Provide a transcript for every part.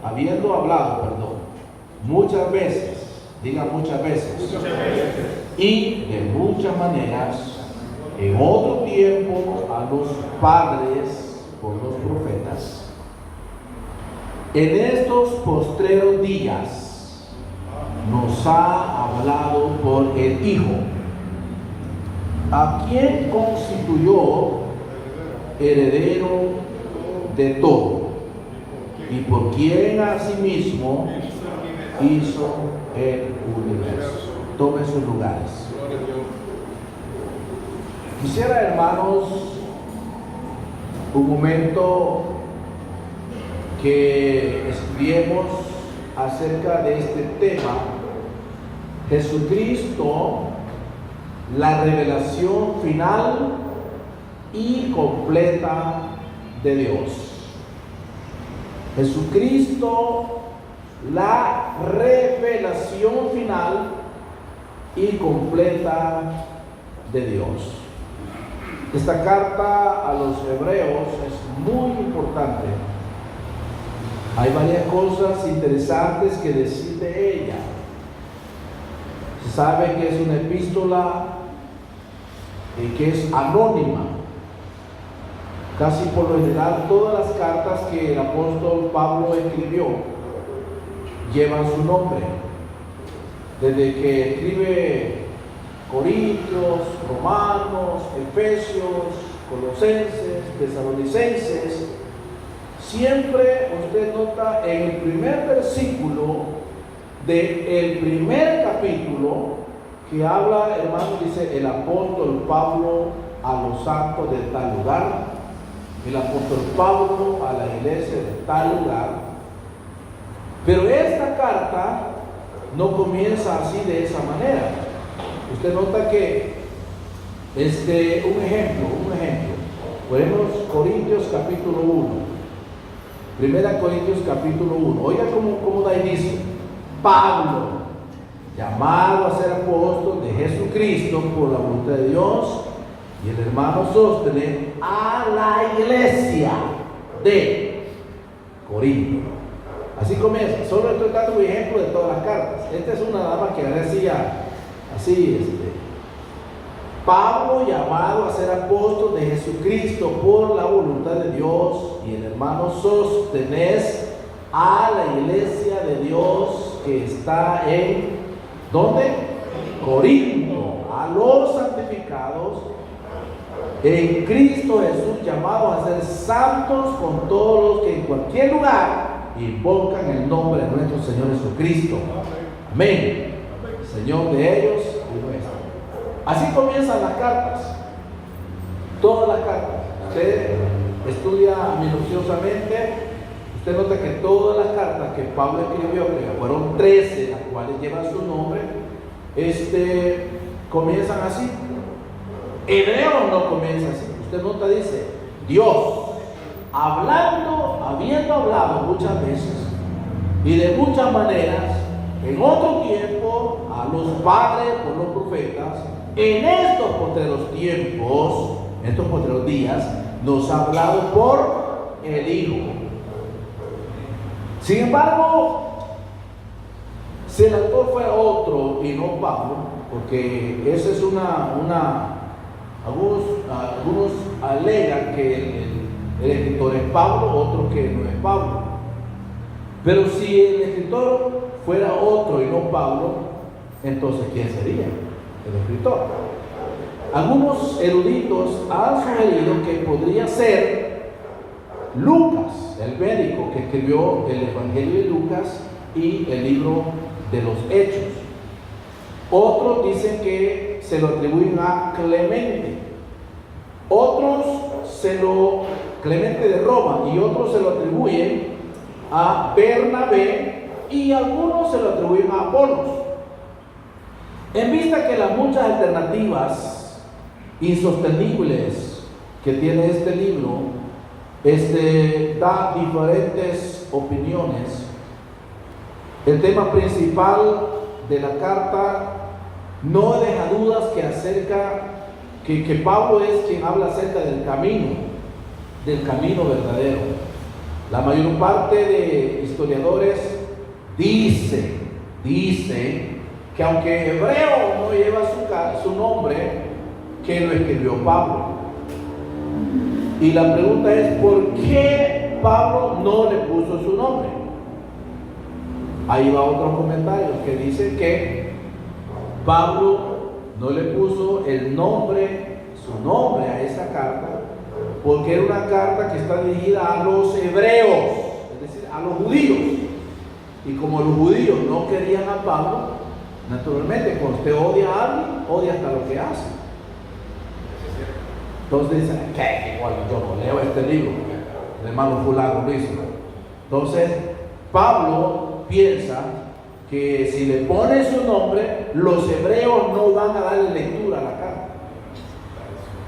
habiendo hablado, muchas veces, diga muchas veces, y de muchas maneras, en otro tiempo a los padres por los profetas, en estos postreros días nos ha hablado por el Hijo, a quien constituyó heredero de todo, y por quien asimismo hizo el universo. Tomen sus lugares. Quisiera, hermanos, un momento que estudiemos acerca de este tema: Jesucristo, la revelación final y completa de Dios. Jesucristo, la revelación final y completa de Dios. Esta carta a los hebreos es muy importante. Hay varias cosas interesantes que decir de ella. Se sabe que es una epístola y que es anónima. Casi por lo general todas las cartas que el apóstol Pablo escribió llevan su nombre. Desde que escribe Corintios, Romanos, Efesios, Colosenses, Tesalonicenses, siempre usted nota en el primer versículo del primer capítulo que habla, hermano, dice el apóstol Pablo a los santos de tal lugar, el apóstol Pablo a la iglesia de tal lugar. Pero esta carta no comienza así, de esa manera. Usted nota que un ejemplo, ponemos Corintios capítulo 1, Primera Corintios capítulo 1. Oiga cómo da inicio. Pablo, llamado a ser apóstol de Jesucristo por la voluntad de Dios, y el hermano Sóstenes, a la iglesia de Corinto. Así comienza. Solo estoy dando un ejemplo de todas las cartas. Esta es una dama que decía así, Pablo, llamado a ser apóstol de Jesucristo por la voluntad de Dios, y el hermano Sóstenes, a la iglesia de Dios que está en, ¿dónde? Corinto, a los santificados en Cristo Jesús, llamados a ser santos con todos los que en cualquier lugar invocan el nombre de nuestro Señor Jesucristo. Amén. Señor de ellos y nuestro. Así comienzan las cartas. Todas las cartas. Usted estudia minuciosamente. Usted nota que todas las cartas que Pablo escribió, que fueron 13, las cuales llevan su nombre, comienzan así. Hebreo no comienza así. Usted nota, dice Dios, habiendo hablado muchas veces y de muchas maneras en otro tiempo a los padres por los profetas, en estos postreros tiempos, en estos postreros días, nos ha hablado por el Hijo. Sin embargo, si el autor fuera otro y no Pablo, porque esa es algunos alegan que el escritor es Pablo, otros que no es Pablo. Pero si el escritor fuera otro y no Pablo, entonces ¿quién sería el escritor? Algunos eruditos han sugerido que podría ser Lucas, el médico que escribió el Evangelio de Lucas y el libro de los Hechos. Otros dicen que se lo atribuyen a Clemente, otros Clemente de Roma, y otros se lo atribuyen a Bernabé, y algunos se lo atribuyen a Apolos. En vista que las muchas alternativas insostenibles que tiene este libro, da diferentes opiniones, el tema principal de la carta no deja dudas que Pablo es quien habla acerca del camino verdadero. La mayor parte de historiadores dicen que aunque hebreo no lleva su nombre, que lo escribió Pablo. Y la pregunta es, ¿por qué Pablo no le puso su nombre? Ahí va otro comentario que dice que Pablo no le puso su nombre a esa carta, porque era una carta que está dirigida a los hebreos, es decir, a los judíos. Y como los judíos no querían a Pablo, naturalmente cuando usted odia a alguien, odia hasta lo que hace. Entonces dicen, ¿qué? Igual yo no leo este libro, el hermano fulano lo hizo. Entonces Pablo piensa que si le pone su nombre, los hebreos no van a darle lectura a la carta.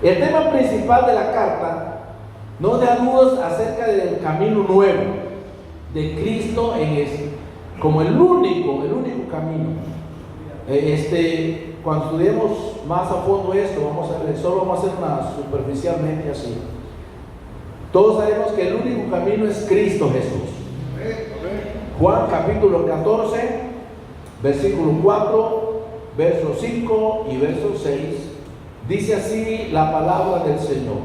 El tema principal de la carta no da dudas acerca del camino nuevo de Cristo como el único camino. Cuando estudiemos más a fondo esto, solo vamos a hacer una superficialmente así. Todos sabemos que el único camino es Cristo Jesús. Juan capítulo 14, versículo 4, verso 5 y verso 6, dice así la palabra del Señor.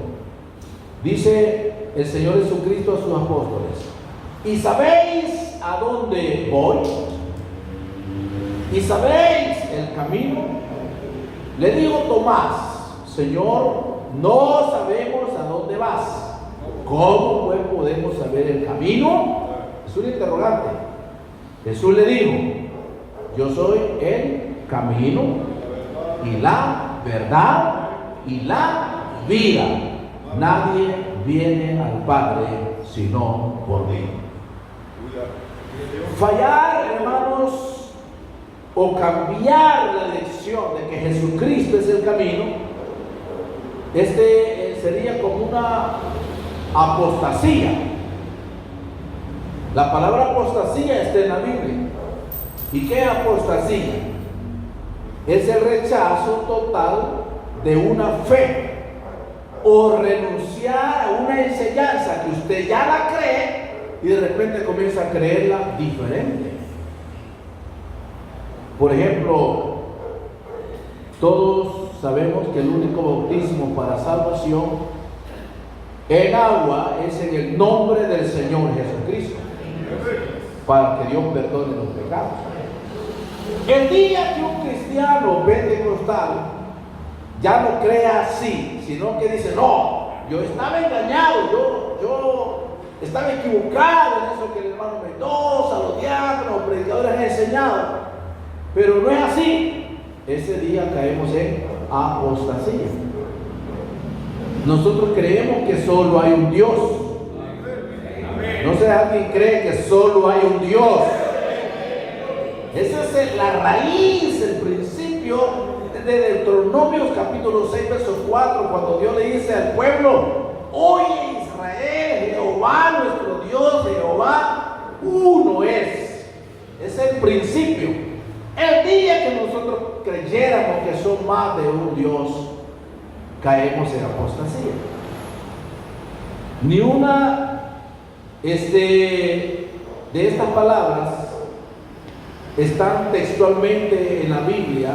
Dice el Señor Jesucristo a sus apóstoles: ¿y sabéis a dónde voy? ¿Y sabéis el camino? Le dijo Tomás: Señor, no sabemos a dónde vas. ¿Cómo pues podemos saber el camino? Es un interrogante. Jesús le dijo: yo soy el camino y la verdad y la vida. Nadie viene al Padre sino por mí. Fallar, hermanos, o cambiar la lección de que Jesucristo es el camino, sería como una apostasía. La palabra apostasía está en la Biblia. ¿Y qué es apostasía? Es el rechazo total de una fe o renunciar a una enseñanza que usted ya la cree y de repente comienza a creerla diferente. Por ejemplo, todos sabemos que el único bautismo para salvación en agua es en el nombre del Señor Jesucristo, para que Dios perdone los pecados. El día que un cristiano pentecostal ya no crea así, sino que dice: no, yo estaba engañado, yo estaba equivocado en eso que el hermano Mendoza, los diáconos, los predicadores han enseñado, pero no es así, ese día caemos en apostasía. Nosotros creemos que solo hay un Dios. No sé, alguien cree que solo hay un Dios. Esa es la raíz, el principio de Deuteronomios capítulo 6, verso 4, cuando Dios le dice al pueblo: oye Israel, Jehová nuestro Dios, Jehová uno es. Es el principio. El día que nosotros creyéramos que son más de un Dios, caemos en apostasía. Ni una de estas palabras están textualmente en la Biblia.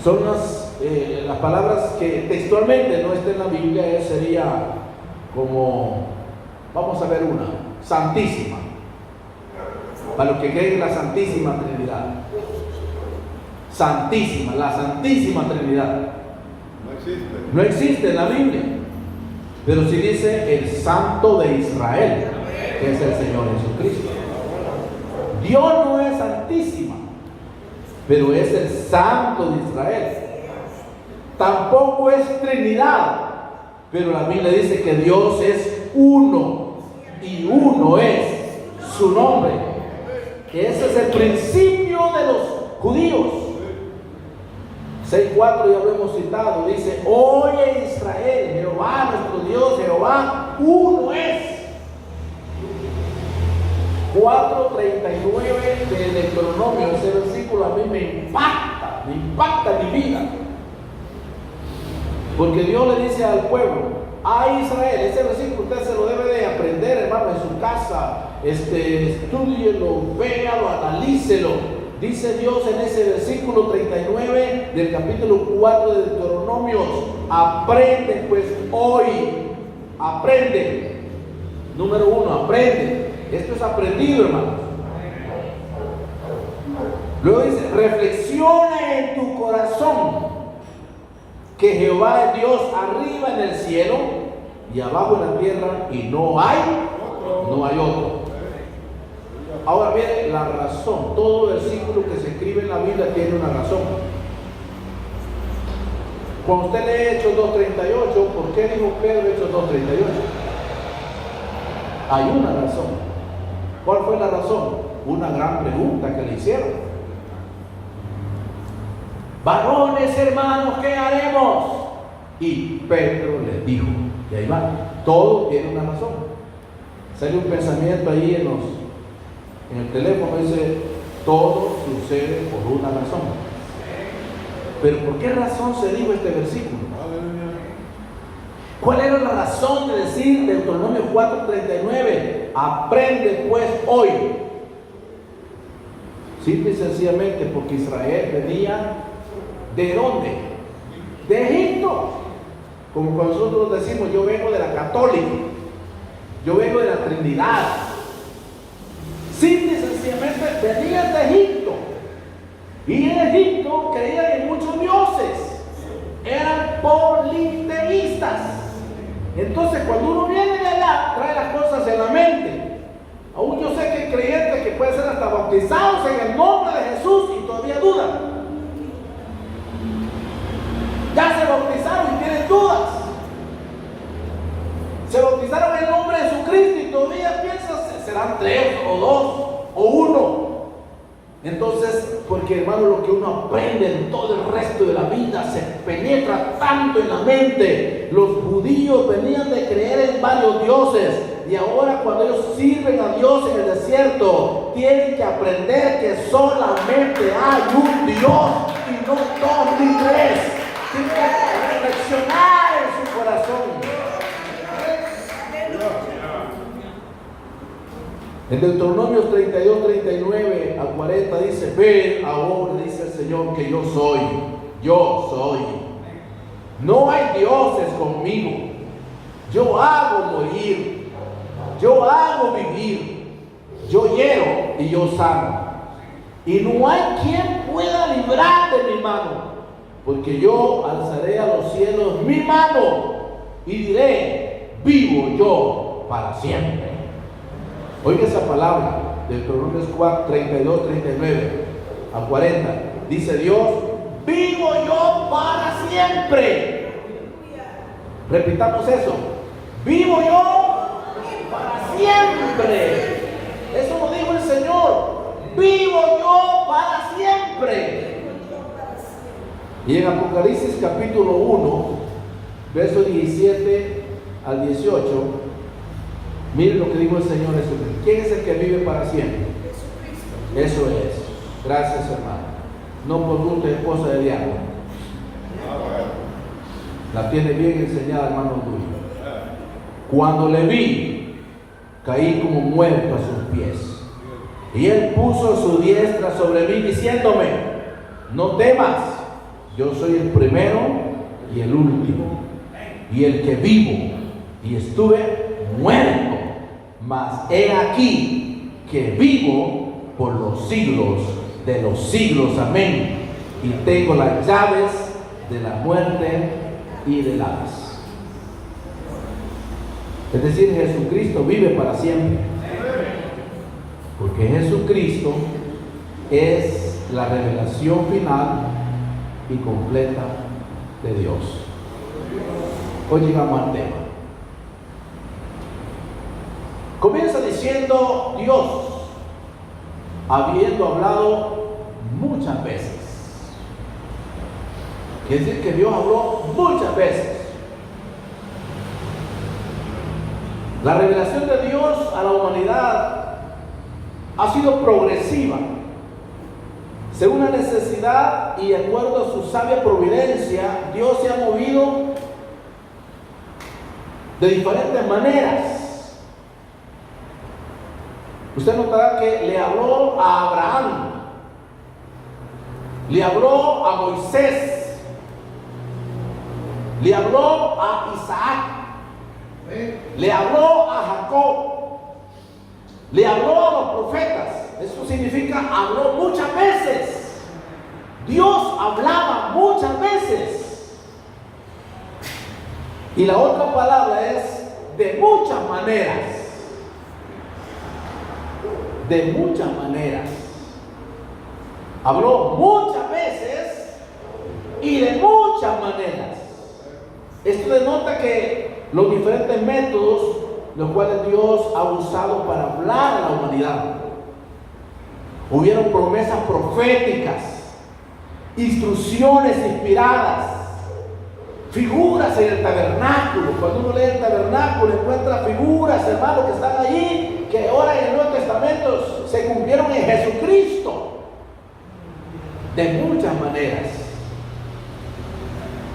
Son las palabras que textualmente no están en la Biblia. Sería como, vamos a ver una: santísima, para los que creen en la Santísima Trinidad. Santísima, la Santísima Trinidad no existe en la Biblia, pero sí dice el Santo de Israel, que es el Señor Jesucristo. Dios no es santísima, pero es el Santo de Israel. Tampoco es Trinidad, pero la Biblia dice que Dios es uno y uno es su nombre. Ese es el principio de los judíos. 6:4 ya lo hemos citado, dice: oye Israel, Jehová nuestro Dios, Jehová uno es. 4:39 del Deuteronomio, ese versículo a mí me impacta mi vida, porque Dios le dice al pueblo: a Israel. Ese versículo usted se lo debe de aprender, hermano, en su casa. Estúdielo, véalo, analícelo. Dice Dios en ese versículo 39 del capítulo 4 de Deuteronomios: aprende pues hoy, aprende. Número 1, aprende. Esto es aprendido, hermano. Luego dice: reflexiona en tu corazón que Jehová es Dios arriba en el cielo y abajo en la tierra, y no hay otro. Ahora mire la razón. Todo versículo que se escribe en la Biblia tiene una razón. Cuando usted lee Hechos 2:38, ¿por qué dijo Pedro Hechos 2:38? Hay una razón. ¿Cuál fue la razón? Una gran pregunta que le hicieron. Varones, hermanos, ¿qué haremos? Y Pedro les dijo, y ahí va, todo tiene una razón. Sale un pensamiento ahí en el teléfono, dice: todo sucede por una razón. Pero ¿por qué razón se dijo este versículo? ¿Cuál era la razón de decir Deuteronomio 4:39? Aprende pues hoy. Simple y sencillamente porque Israel venía, ¿de dónde? De Egipto. Como cuando nosotros decimos: yo vengo de la católica, yo vengo de la Trinidad. Simple y sencillamente venían de Egipto. Y en Egipto creían en muchos dioses, eran politeístas. Entonces cuando uno viene de allá, trae las cosas en la mente. Aún yo sé que hay creyentes que pueden ser hasta bautizados en el nombre de Jesús y todavía dudan. Ya se bautizaron y tienen dudas. Se bautizaron en el nombre de Jesucristo y todavía piensan: serán 3 o 2 o 1. Entonces, porque hermano, lo que uno aprende en todo el resto de la vida se penetra tanto en la mente. Los judíos venían de creer en varios dioses, y ahora cuando ellos sirven a Dios en el desierto, tienen que aprender que solamente hay un Dios y no 2 ni 3. Tienen que reflexionar en su corazón. En Deuteronomios 32, 39 a 40 dice: ven ahora, dice el Señor, que yo soy. No hay dioses conmigo. Yo hago morir, yo hago vivir, yo hiero y yo sano. Y no hay quien pueda librar de mi mano, porque yo alzaré a los cielos mi mano y diré: vivo yo para siempre. Oiga esa palabra, Deuteronomios 4, 32, 39 a 40. Dice Dios: vivo yo para siempre. Repitamos eso: vivo yo para siempre. Eso lo dijo el Señor: vivo yo para siempre. Y en Apocalipsis capítulo 1, versos 17 al 18, miren lo que dijo el Señor Jesucristo. ¿Quién es el que vive para siempre? Jesucristo. Eso es. Gracias, hermano. No por gusto de esposa de diablo. La tiene bien enseñada, hermano tuyo. Cuando le vi, caí como muerto a sus pies. Y él puso su diestra sobre mí, diciéndome: no temas, yo soy el primero y el último, y el que vivo, y estuve muerto, mas he aquí que vivo por los siglos de los siglos. Amén. Y tengo las llaves de la muerte y del Hades. Es decir, Jesucristo vive para siempre, porque Jesucristo es la revelación final y completa de Dios. Hoy llegamos al tema. Comienza diciendo Dios, habiendo hablado muchas veces. Quiere decir que Dios habló muchas veces. La revelación de Dios a la humanidad ha sido progresiva, según la necesidad y de acuerdo a su sabia providencia. Dios se ha movido de diferentes maneras. Usted notará que le habló a Abraham, le habló a Moisés, le habló a Isaac, le habló a Jacob, le habló a los profetas. Eso significa habló muchas veces. Dios hablaba muchas veces. Y la otra palabra es de muchas maneras. De muchas maneras. Habló muchas veces y de muchas maneras. Esto denota que los diferentes métodos los cuales Dios ha usado para hablar a la humanidad. Hubieron promesas proféticas, instrucciones inspiradas, figuras en el tabernáculo. Cuando uno lee el tabernáculo encuentra figuras, hermanos, que están allí, que ahora en el Nuevo Testamento se cumplieron en Jesucristo. De muchas maneras.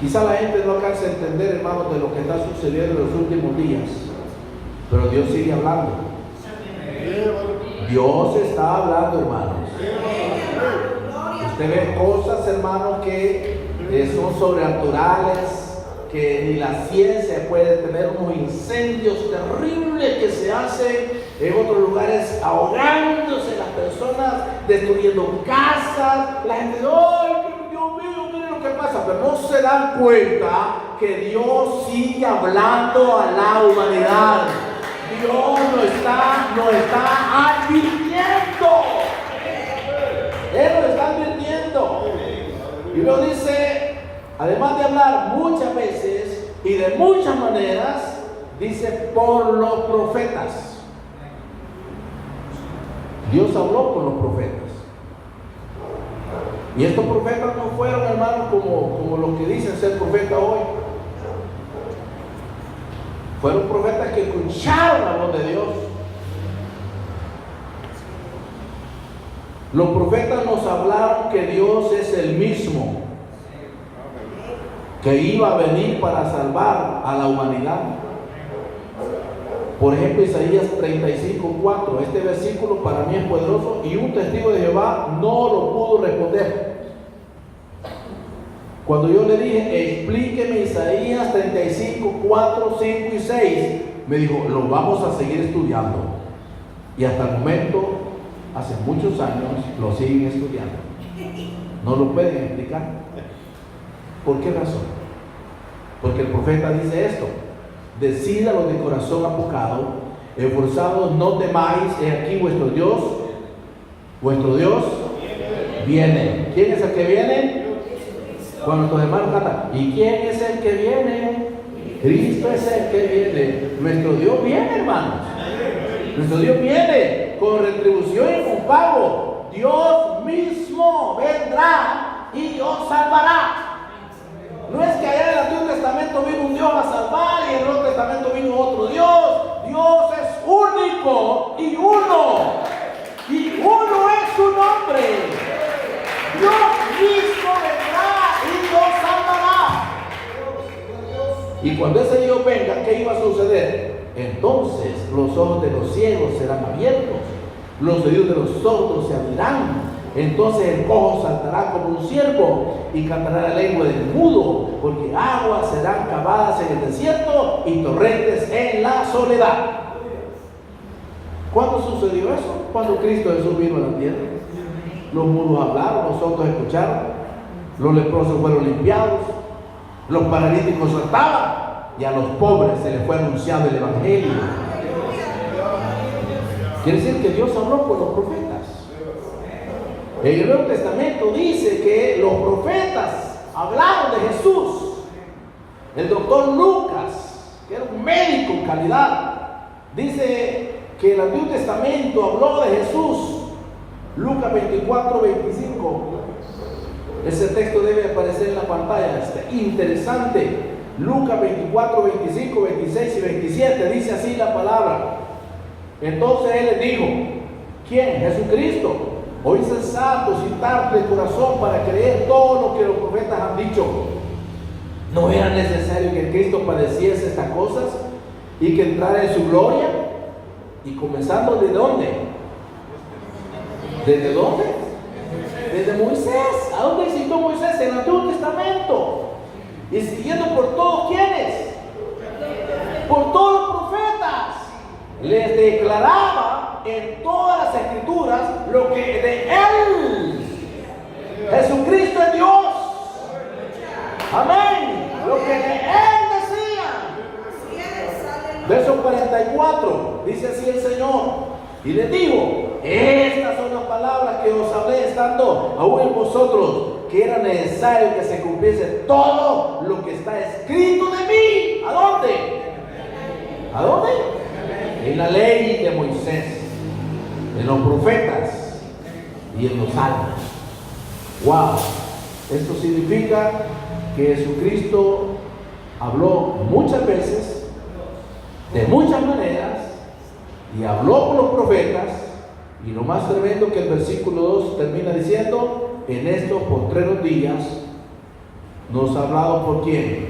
Quizá la gente no alcance a entender, hermanos, de lo que está sucediendo en los últimos días, pero Dios sigue hablando. Dios está hablando, hermanos. Usted ve cosas, hermanos, que son sobrenaturales, que ni la ciencia puede tener, unos incendios terribles que se hacen en otros lugares, ahogándose las personas, destruyendo casas. La gente dice, ¡ay, Dios mío, mire lo que pasa! Pero no se dan cuenta que Dios sigue hablando a la humanidad. Dios nos está advirtiendo. Él nos está advirtiendo. Y lo dice, además de hablar muchas veces y de muchas maneras, dice por los profetas. Dios habló por los profetas. Y estos profetas no fueron, hermanos, como los que dicen ser profetas hoy. Fueron profetas que escucharon la voz de Dios. Los profetas nos hablaron que Dios es el mismo, que iba a venir para salvar a la humanidad. Por ejemplo, Isaías 35:4. Este versículo para mí es poderoso y un testigo de Jehová no lo pudo responder. Cuando yo le dije, explíqueme Isaías 35:4, 5 y 6, me dijo, lo vamos a seguir estudiando. Y hasta el momento, hace muchos años, lo siguen estudiando. No lo pueden explicar. ¿Por qué razón? Porque el profeta dice esto: decid a los de corazón apocado, esforzados, no temáis, he aquí vuestro Dios viene. ¿Quién es el que viene? Cuando nuestros hermanos cantan, ¿y quién es el que viene? Cristo es el que viene. Nuestro Dios viene, hermanos. Nuestro Dios viene con retribución y con pago. Dios mismo vendrá y os salvará. No es que allá en el Antiguo Testamento vino un Dios a salvar y en el Nuevo Testamento vino otro Dios. Dios es único y uno. Y uno es su nombre. Dios mismo vendrá y os salvará. Y cuando ese Dios venga, ¿qué iba a suceder? Entonces los ojos de los ciegos serán abiertos, los oídos de los sordos se abrirán. Entonces el cojo saltará como un ciervo y cantará la lengua del mudo, porque aguas serán cavadas en el desierto y torrentes en la soledad. ¿Cuándo sucedió eso? Cuando Cristo Jesús vino a la tierra. Los mudos hablaron, los sordos escucharon, los leprosos fueron limpiados, los paralíticos saltaban y a los pobres se les fue anunciado el evangelio. Quiere decir que Dios habló por los profetas. En el Nuevo Testamento dice que los profetas hablaron de Jesús. El doctor Lucas, que era un médico en calidad, dice que el Antiguo Testamento habló de Jesús. Lucas 24:25. Ese texto debe aparecer en la pantalla. Está interesante. Lucas 24:25, 26 y 27. Dice así la palabra. Entonces él les dijo: ¿quién? Jesucristo. Hoy es sensato citar de corazón para creer todo lo que los profetas han dicho. ¿No era necesario que Cristo padeciese estas cosas y que entrara en su gloria. Y comenzando ¿de dónde? ¿Desde dónde? Desde Moisés. ¿A dónde citó Moisés? En el Antiguo Testamento. Y siguiendo por todos, ¿quiénes? Por todos los profetas. Les declaraba en todas las escrituras lo que de Él, Jesucristo es Dios. Amén. Lo que de Él decía. Verso 44, dice así el Señor: y les digo, estas son las palabras que os hablé estando aún en vosotros, que era necesario que se cumpliese todo lo que está escrito de mí. ¿A dónde? ¿A dónde? En la ley de Moisés, en los profetas y en los salmos. Wow, esto significa que Jesucristo habló muchas veces, de muchas maneras, y habló con los profetas. Y lo más tremendo que el versículo 2 termina diciendo: en estos postreros días nos ha hablado por quién.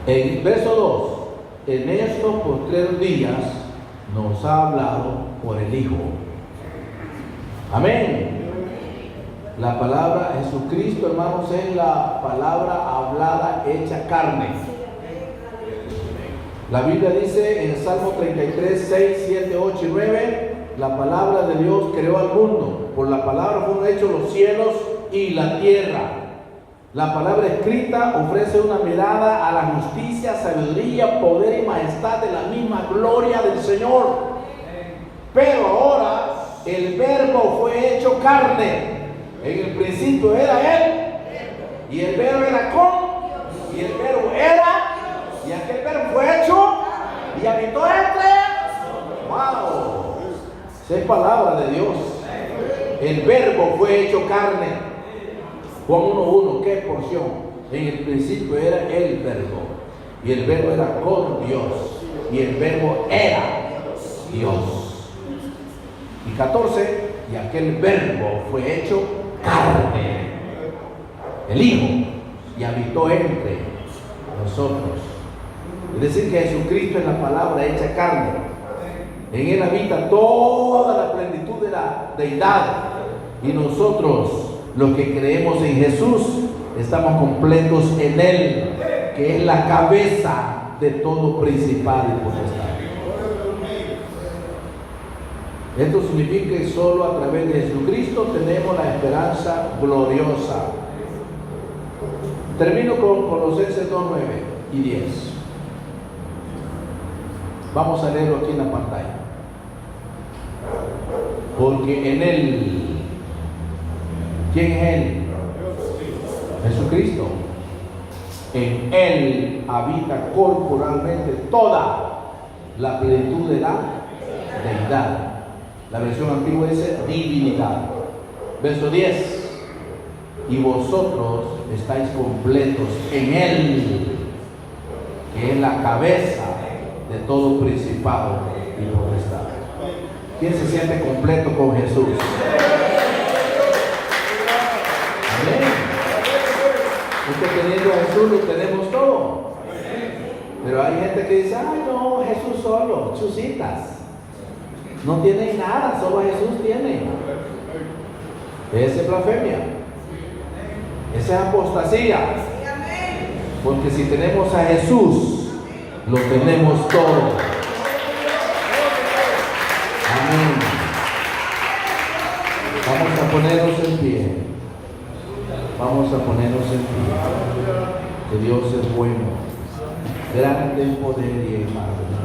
En verso 2, en estos postreros días nos ha hablado por el Hijo. Amén. La palabra Jesucristo, hermanos, es la palabra hablada hecha carne. La Biblia dice en Salmo 33, 6, 7, 8 y 9: la palabra de Dios creó al mundo, por la palabra fueron hechos los cielos y la tierra. La palabra escrita ofrece una mirada a la justicia, sabiduría, poder y majestad de la misma gloria del Señor. Pero ahora el Verbo fue hecho carne. En el principio era Él, y el Verbo era con, y el Verbo era, y aquel Verbo fue hecho y habitó entre. ¡Wow! Esa es palabra de Dios. El Verbo fue hecho carne. Juan 1:1, qué porción. En el principio era el Verbo, y el Verbo era con Dios, y el Verbo era Dios. Y 14, y aquel Verbo fue hecho carne, el Hijo, y habitó entre nosotros. Es decir, que Jesucristo es la palabra hecha carne. En Él habita toda la plenitud de la deidad, y nosotros, los que creemos en Jesús, estamos completos en Él, que es la cabeza de todo principado y potestad. Esto significa que solo a través de Jesucristo tenemos la esperanza gloriosa. Termino con Colosenses 2, 9 y 10. Vamos a leerlo aquí en la pantalla. Porque en Él, ¿quién es Él? Jesucristo. En Él habita corporalmente toda la plenitud de la deidad. La versión antigua dice divinidad. Verso 10. Y vosotros estáis completos en Él, que es la cabeza de todo principado y potestad. ¿Quién se siente completo con Jesús? Amén. Es que teniendo a Jesús lo tenemos todo. Pero hay gente que dice: ay no, Jesús solo, chusitas. No tiene nada, solo Jesús tiene. Esa es blasfemia. Esa es apostasía. Porque si tenemos a Jesús, lo tenemos todo. Amén. Vamos a ponernos en pie. Vamos a ponernos en pie. Que Dios es bueno, grande en poder y en mano.